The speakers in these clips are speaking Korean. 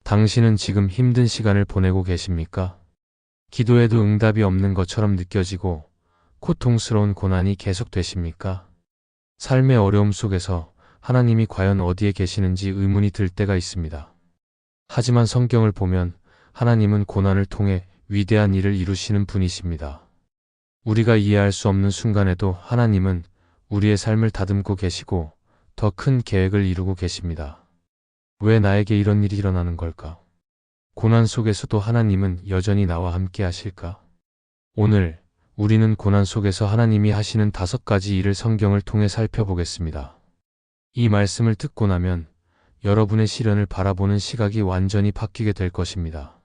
당신은 지금 힘든 시간을 보내고 계십니까? 기도해도 응답이 없는 것처럼 느껴지고 고통스러운 고난이 계속되십니까? 삶의 어려움 속에서 하나님이 과연 어디에 계시는지 의문이 들 때가 있습니다. 하지만 성경을 보면 하나님은 고난을 통해 위대한 일을 이루시는 분이십니다. 우리가 이해할 수 없는 순간에도 하나님은 우리의 삶을 다듬고 계시고 더 큰 계획을 이루고 계십니다. 왜 나에게 이런 일이 일어나는 걸까? 고난 속에서도 하나님은 여전히 나와 함께 하실까? 오늘 우리는 고난 속에서 하나님이 하시는 5가지 일을 성경을 통해 살펴보겠습니다. 이 말씀을 듣고 나면 여러분의 시련을 바라보는 시각이 완전히 바뀌게 될 것입니다.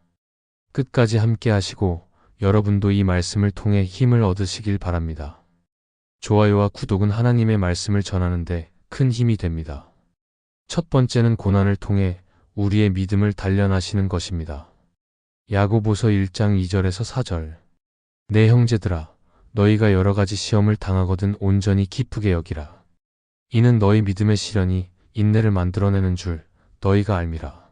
끝까지 함께 하시고 여러분도 이 말씀을 통해 힘을 얻으시길 바랍니다. 좋아요와 구독은 하나님의 말씀을 전하는데 큰 힘이 됩니다. 첫 번째는 고난을 통해 우리의 믿음을 단련하시는 것입니다. 야고보서 1장 2절에서 4절. 내 형제들아, 너희가 여러 가지 시험을 당하거든 온전히 기쁘게 여기라. 이는 너희 믿음의 시련이 인내를 만들어내는 줄 너희가 알미라.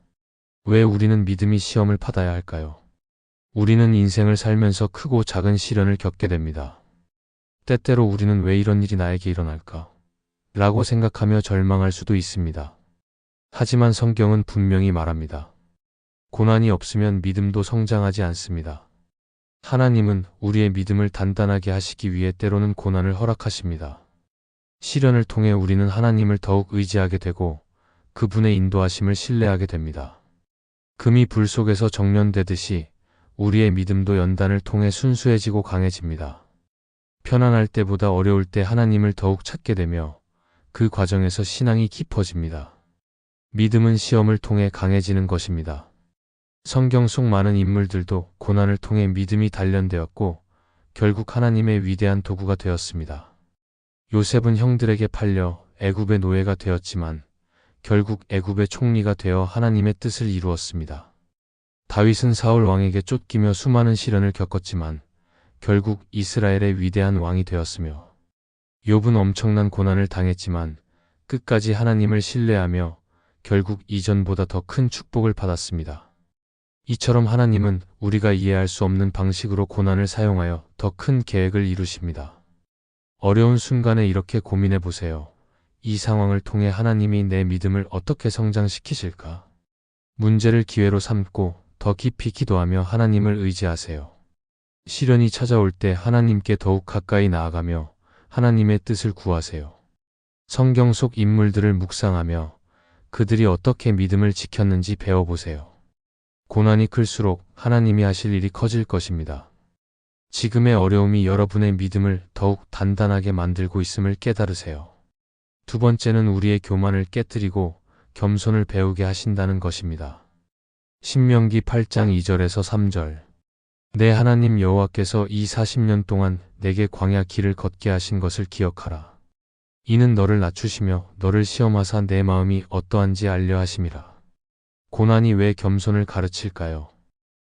왜 우리는 믿음이 시험을 받아야 할까요? 우리는 인생을 살면서 크고 작은 시련을 겪게 됩니다. 때때로 우리는 왜 이런 일이 나에게 일어날까? 라고 생각하며 절망할 수도 있습니다. 하지만 성경은 분명히 말합니다. 고난이 없으면 믿음도 성장하지 않습니다. 하나님은 우리의 믿음을 단단하게 하시기 위해 때로는 고난을 허락하십니다. 시련을 통해 우리는 하나님을 더욱 의지하게 되고 그분의 인도하심을 신뢰하게 됩니다. 금이 불 속에서 정련되듯이 우리의 믿음도 연단을 통해 순수해지고 강해집니다. 편안할 때보다 어려울 때 하나님을 더욱 찾게 되며 그 과정에서 신앙이 깊어집니다. 믿음은 시험을 통해 강해지는 것입니다. 성경 속 많은 인물들도 고난을 통해 믿음이 단련되었고 결국 하나님의 위대한 도구가 되었습니다. 요셉은 형들에게 팔려 애굽의 노예가 되었지만 결국 애굽의 총리가 되어 하나님의 뜻을 이루었습니다. 다윗은 사울 왕에게 쫓기며 수많은 시련을 겪었지만 결국 이스라엘의 위대한 왕이 되었으며 욥은 엄청난 고난을 당했지만 끝까지 하나님을 신뢰하며 결국 이전보다 더 큰 축복을 받았습니다. 이처럼 하나님은 우리가 이해할 수 없는 방식으로 고난을 사용하여 더 큰 계획을 이루십니다. 어려운 순간에 이렇게 고민해 보세요. 이 상황을 통해 하나님이 내 믿음을 어떻게 성장시키실까? 문제를 기회로 삼고 더 깊이 기도하며 하나님을 의지하세요. 시련이 찾아올 때 하나님께 더욱 가까이 나아가며 하나님의 뜻을 구하세요. 성경 속 인물들을 묵상하며 그들이 어떻게 믿음을 지켰는지 배워보세요. 고난이 클수록 하나님이 하실 일이 커질 것입니다. 지금의 어려움이 여러분의 믿음을 더욱 단단하게 만들고 있음을 깨달으세요. 두 번째는 우리의 교만을 깨뜨리고 겸손을 배우게 하신다는 것입니다. 신명기 8장 2절에서 3절. 내 하나님 여호와께서 이 40년 동안 내게 광야 길을 걷게 하신 것을 기억하라. 이는 너를 낮추시며 너를 시험하사 내 마음이 어떠한지 알려 하심이라. 고난이 왜 겸손을 가르칠까요?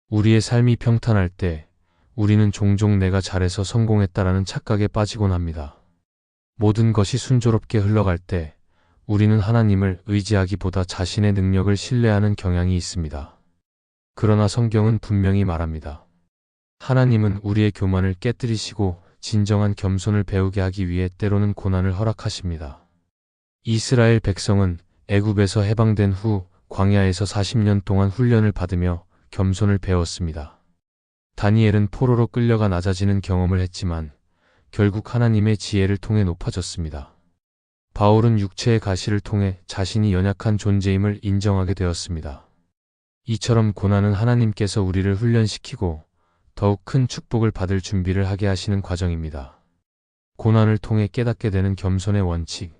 우리의 삶이 평탄할 때 우리는 종종 내가 잘해서 성공했다라는 착각에 빠지곤 합니다. 모든 것이 순조롭게 흘러갈 때 우리는 하나님을 의지하기보다 자신의 능력을 신뢰하는 경향이 있습니다. 그러나 성경은 분명히 말합니다. 하나님은 우리의 교만을 깨뜨리시고 진정한 겸손을 배우게 하기 위해 때로는 고난을 허락하십니다. 이스라엘 백성은 애굽에서 해방된 후 광야에서 40년 동안 훈련을 받으며 겸손을 배웠습니다. 다니엘은 포로로 끌려가 낮아지는 경험을 했지만 결국 하나님의 지혜를 통해 높아졌습니다. 바울은 육체의 가시를 통해 자신이 연약한 존재임을 인정하게 되었습니다. 이처럼 고난은 하나님께서 우리를 훈련시키고 더욱 큰 축복을 받을 준비를 하게 하시는 과정입니다. 고난을 통해 깨닫게 되는 겸손의 원칙.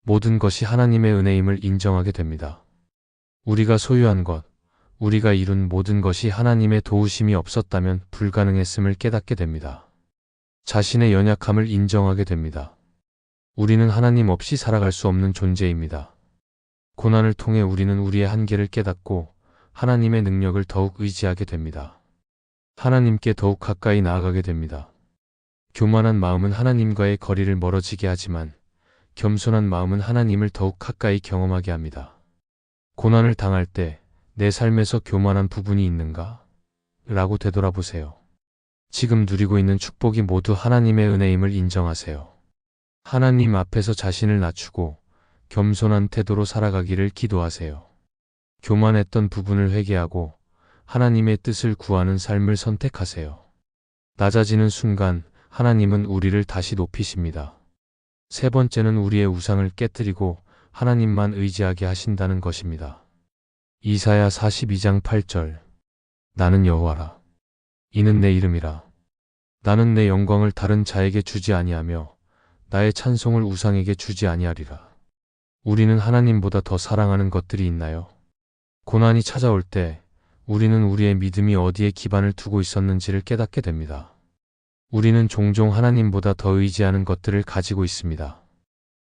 모든 것이 하나님의 은혜임을 인정하게 됩니다. 우리가 소유한 것, 우리가 이룬 모든 것이 하나님의 도우심이 없었다면 불가능했음을 깨닫게 됩니다. 자신의 연약함을 인정하게 됩니다. 우리는 하나님 없이 살아갈 수 없는 존재입니다. 고난을 통해 우리는 우리의 한계를 깨닫고 하나님의 능력을 더욱 의지하게 됩니다. 하나님께 더욱 가까이 나아가게 됩니다. 교만한 마음은 하나님과의 거리를 멀어지게 하지만 겸손한 마음은 하나님을 더욱 가까이 경험하게 합니다. 고난을 당할 때 내 삶에서 교만한 부분이 있는가? 라고 되돌아보세요. 지금 누리고 있는 축복이 모두 하나님의 은혜임을 인정하세요. 하나님 앞에서 자신을 낮추고 겸손한 태도로 살아가기를 기도하세요. 교만했던 부분을 회개하고 하나님의 뜻을 구하는 삶을 선택하세요. 낮아지는 순간 하나님은 우리를 다시 높이십니다. 세 번째는 우리의 우상을 깨뜨리고 하나님만 의지하게 하신다는 것입니다. 이사야 42장 8절. 나는 여호와라. 이는 내 이름이라. 나는 내 영광을 다른 자에게 주지 아니하며 나의 찬송을 우상에게 주지 아니하리라. 우리는 하나님보다 더 사랑하는 것들이 있나요? 고난이 찾아올 때 우리는 우리의 믿음이 어디에 기반을 두고 있었는지를 깨닫게 됩니다. 우리는 종종 하나님보다 더 의지하는 것들을 가지고 있습니다.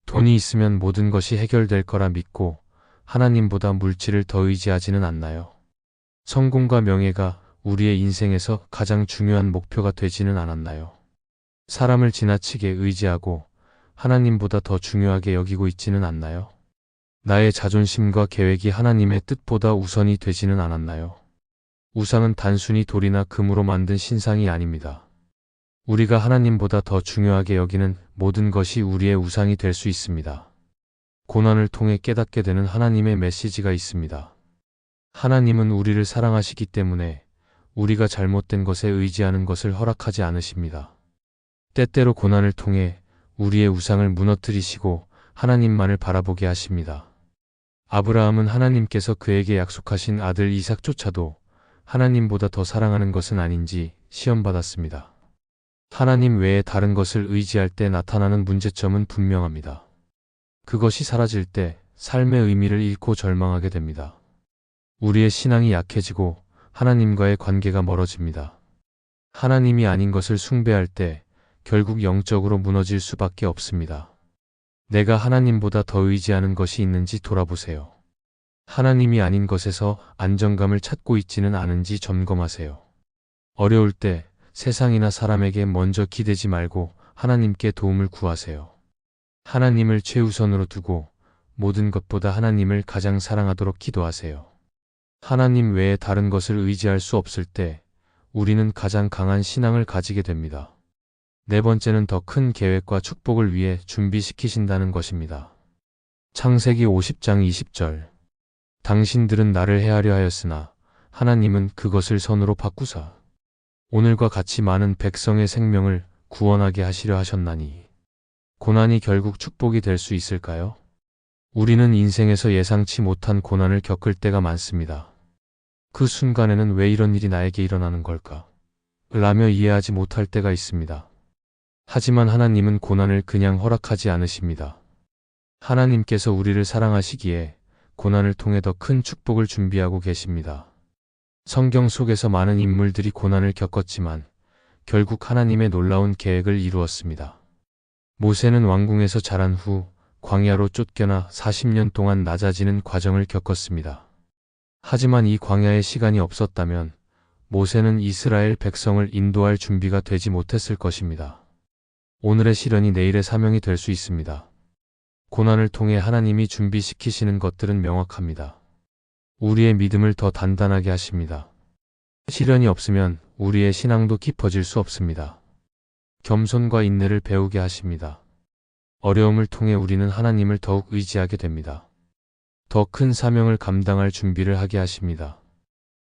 돈이 있으면 모든 것이 해결될 거라 믿고 하나님보다 물질을 더 의지하지는 않나요? 성공과 명예가 우리의 인생에서 가장 중요한 목표가 되지는 않았나요? 사람을 지나치게 의지하고 하나님보다 더 중요하게 여기고 있지는 않나요? 나의 자존심과 계획이 하나님의 뜻보다 우선이 되지는 않았나요? 우상은 단순히 돌이나 금으로 만든 신상이 아닙니다. 우리가 하나님보다 더 중요하게 여기는 모든 것이 우리의 우상이 될 수 있습니다. 고난을 통해 깨닫게 되는 하나님의 메시지가 있습니다. 하나님은 우리를 사랑하시기 때문에 우리가 잘못된 것에 의지하는 것을 허락하지 않으십니다. 때때로 고난을 통해 우리의 우상을 무너뜨리시고 하나님만을 바라보게 하십니다. 아브라함은 하나님께서 그에게 약속하신 아들 이삭조차도 하나님보다 더 사랑하는 것은 아닌지 시험받았습니다. 하나님 외에 다른 것을 의지할 때 나타나는 문제점은 분명합니다. 그것이 사라질 때 삶의 의미를 잃고 절망하게 됩니다. 우리의 신앙이 약해지고 하나님과의 관계가 멀어집니다. 하나님이 아닌 것을 숭배할 때 결국 영적으로 무너질 수밖에 없습니다. 내가 하나님보다 더 의지하는 것이 있는지 돌아보세요. 하나님이 아닌 것에서 안정감을 찾고 있지는 않은지 점검하세요. 어려울 때 세상이나 사람에게 먼저 기대지 말고 하나님께 도움을 구하세요. 하나님을 최우선으로 두고 모든 것보다 하나님을 가장 사랑하도록 기도하세요. 하나님 외에 다른 것을 의지할 수 없을 때 우리는 가장 강한 신앙을 가지게 됩니다. 네 번째는 더 큰 계획과 축복을 위해 준비시키신다는 것입니다. 창세기 50장 20절. 당신들은 나를 해하려 하였으나 하나님은 그것을 선으로 바꾸사 오늘과 같이 많은 백성의 생명을 구원하게 하시려 하셨나니. 고난이 결국 축복이 될 수 있을까요? 우리는 인생에서 예상치 못한 고난을 겪을 때가 많습니다. 그 순간에는 왜 이런 일이 나에게 일어나는 걸까? 라며 이해하지 못할 때가 있습니다. 하지만 하나님은 고난을 그냥 허락하지 않으십니다. 하나님께서 우리를 사랑하시기에 고난을 통해 더 큰 축복을 준비하고 계십니다. 성경 속에서 많은 인물들이 고난을 겪었지만 결국 하나님의 놀라운 계획을 이루었습니다. 모세는 왕궁에서 자란 후 광야로 쫓겨나 40년 동안 낮아지는 과정을 겪었습니다. 하지만 이 광야에 시간이 없었다면 모세는 이스라엘 백성을 인도할 준비가 되지 못했을 것입니다. 오늘의 시련이 내일의 사명이 될 수 있습니다. 고난을 통해 하나님이 준비시키시는 것들은 명확합니다. 우리의 믿음을 더 단단하게 하십니다. 시련이 없으면 우리의 신앙도 깊어질 수 없습니다. 겸손과 인내를 배우게 하십니다. 어려움을 통해 우리는 하나님을 더욱 의지하게 됩니다. 더 큰 사명을 감당할 준비를 하게 하십니다.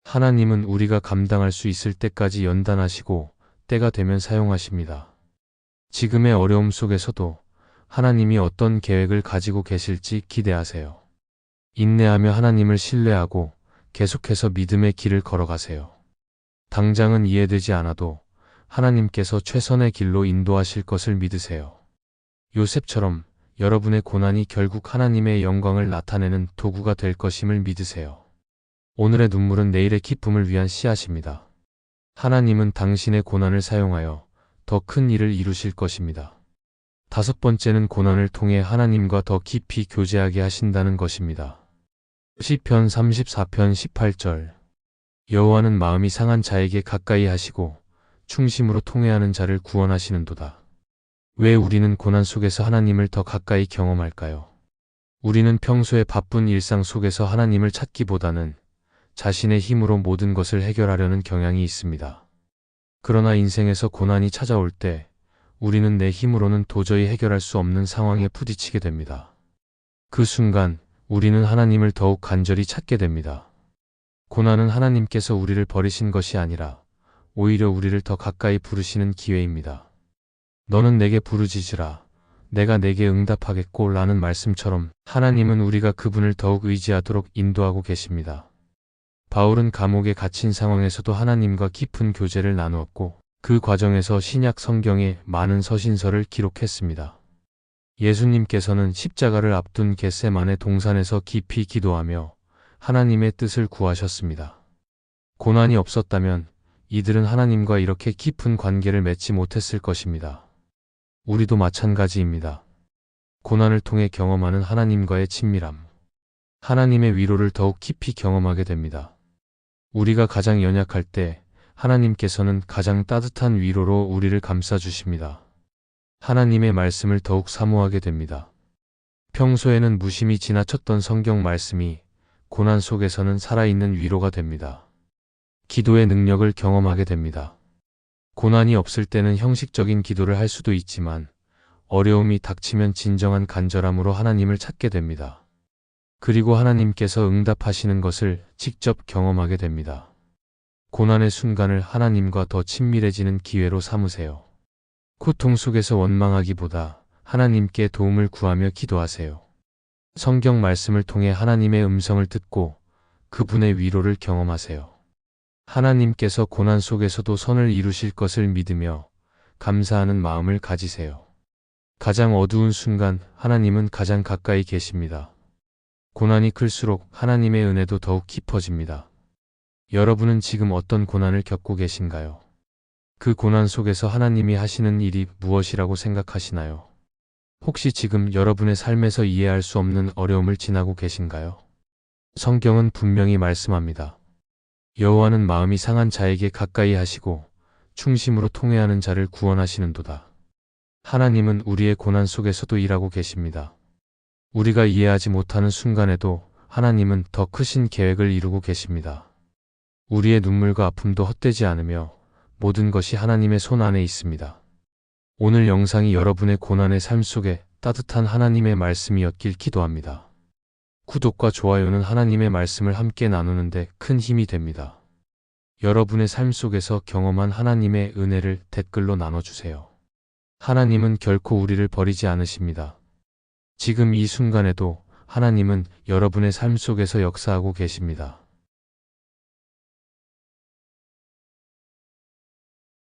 하나님은 우리가 감당할 수 있을 때까지 연단하시고 때가 되면 사용하십니다. 지금의 어려움 속에서도 하나님이 어떤 계획을 가지고 계실지 기대하세요. 인내하며 하나님을 신뢰하고 계속해서 믿음의 길을 걸어가세요. 당장은 이해되지 않아도 하나님께서 최선의 길로 인도하실 것을 믿으세요. 요셉처럼 여러분의 고난이 결국 하나님의 영광을 나타내는 도구가 될 것임을 믿으세요. 오늘의 눈물은 내일의 기쁨을 위한 씨앗입니다. 하나님은 당신의 고난을 사용하여 더 큰 일을 이루실 것입니다. 다섯 번째는 고난을 통해 하나님과 더 깊이 교제하게 하신다는 것입니다. 시편 34편 18절. 여호와는 마음이 상한 자에게 가까이 하시고 충심으로 통회하는 자를 구원하시는도다. 왜 우리는 고난 속에서 하나님을 더 가까이 경험할까요? 우리는 평소에 바쁜 일상 속에서 하나님을 찾기보다는 자신의 힘으로 모든 것을 해결하려는 경향이 있습니다. 그러나 인생에서 고난이 찾아올 때 우리는 내 힘으로는 도저히 해결할 수 없는 상황에 부딪히게 됩니다. 그 순간 우리는 하나님을 더욱 간절히 찾게 됩니다. 고난은 하나님께서 우리를 버리신 것이 아니라 오히려 우리를 더 가까이 부르시는 기회입니다. 너는 내게 부르짖으라. 내가 내게 응답하겠고 라는 말씀처럼 하나님은 우리가 그분을 더욱 의지하도록 인도하고 계십니다. 바울은 감옥에 갇힌 상황에서도 하나님과 깊은 교제를 나누었고 그 과정에서 신약 성경에 많은 서신서를 기록했습니다. 예수님께서는 십자가를 앞둔 겟세마네 동산에서 깊이 기도하며 하나님의 뜻을 구하셨습니다. 고난이 없었다면 이들은 하나님과 이렇게 깊은 관계를 맺지 못했을 것입니다. 우리도 마찬가지입니다. 고난을 통해 경험하는 하나님과의 친밀함, 하나님의 위로를 더욱 깊이 경험하게 됩니다. 우리가 가장 연약할 때 하나님께서는 가장 따뜻한 위로로 우리를 감싸주십니다. 하나님의 말씀을 더욱 사모하게 됩니다. 평소에는 무심히 지나쳤던 성경 말씀이 고난 속에서는 살아있는 위로가 됩니다. 기도의 능력을 경험하게 됩니다. 고난이 없을 때는 형식적인 기도를 할 수도 있지만 어려움이 닥치면 진정한 간절함으로 하나님을 찾게 됩니다. 그리고 하나님께서 응답하시는 것을 직접 경험하게 됩니다. 고난의 순간을 하나님과 더 친밀해지는 기회로 삼으세요. 고통 속에서 원망하기보다 하나님께 도움을 구하며 기도하세요. 성경 말씀을 통해 하나님의 음성을 듣고 그분의 위로를 경험하세요. 하나님께서 고난 속에서도 선을 이루실 것을 믿으며 감사하는 마음을 가지세요. 가장 어두운 순간 하나님은 가장 가까이 계십니다. 고난이 클수록 하나님의 은혜도 더욱 깊어집니다. 여러분은 지금 어떤 고난을 겪고 계신가요? 그 고난 속에서 하나님이 하시는 일이 무엇이라고 생각하시나요? 혹시 지금 여러분의 삶에서 이해할 수 없는 어려움을 지나고 계신가요? 성경은 분명히 말씀합니다. 여호와는 마음이 상한 자에게 가까이 하시고 충심으로 통회하는 자를 구원하시는도다. 하나님은 우리의 고난 속에서도 일하고 계십니다. 우리가 이해하지 못하는 순간에도 하나님은 더 크신 계획을 이루고 계십니다. 우리의 눈물과 아픔도 헛되지 않으며 모든 것이 하나님의 손 안에 있습니다. 오늘 영상이 여러분의 고난의 삶 속에 따뜻한 하나님의 말씀이었길 기도합니다. 구독과 좋아요는 하나님의 말씀을 함께 나누는데 큰 힘이 됩니다. 여러분의 삶 속에서 경험한 하나님의 은혜를 댓글로 나눠주세요. 하나님은 결코 우리를 버리지 않으십니다. 지금 이 순간에도 하나님은 여러분의 삶 속에서 역사하고 계십니다.